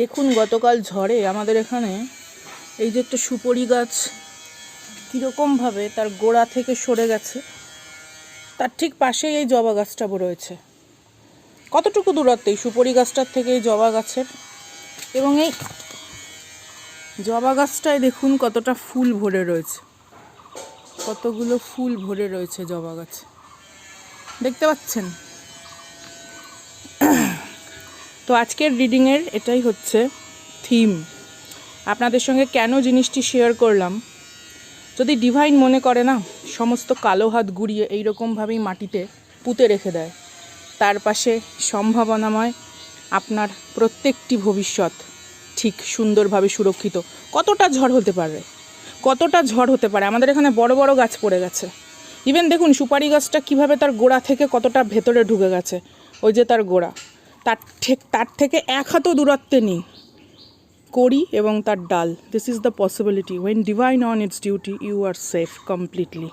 দেখুন গতকাল ঝড়ে আমাদের এখানে এই যে একটা সুপারি গাছ কীরকমভাবে তার গোড়া থেকে সরে গেছে, তার ঠিক পাশেই এই জবা গাছটা রয়েছে। কতটুকু দূরত্বে এই সুপারি গাছটার থেকে এই জবা গাছের, এবং এই জবা গাছটায় দেখুন কতটা ফুল ভরে রয়েছে, কতগুলো ফুল ভরে রয়েছে জবা গাছে, দেখতে পাচ্ছেন? তো আজকের রিডিংয়ের এটাই হচ্ছে থিম। আপনাদের সঙ্গে কেন জিনিসটি শেয়ার করলাম, যদি ডিভাইন মনে করে না সমস্ত কালো হাত গুড়িয়ে এইরকমভাবেই মাটিতে পুঁতে রেখে দেয়, তার পাশে সম্ভাবনাময় আপনার প্রত্যেকটি ভবিষ্যৎ ঠিক সুন্দরভাবে সুরক্ষিত। কতটা ঝড় হতে পারে, কতটা ঝড় হতে পারে। আমাদের এখানে বড় বড় গাছ পড়ে গেছে। ইভেন দেখুন সুপারি গাছটা কিভাবে তার গোড়া থেকে কতটা ভেতরে ঢুকে গেছে, ওই যে তার গোড়া, তার থেকে এক হাতও দূরত্বে নেই কড়ি এবং তার ডাল। This is the possibility. When divine on its duty, you are safe completely.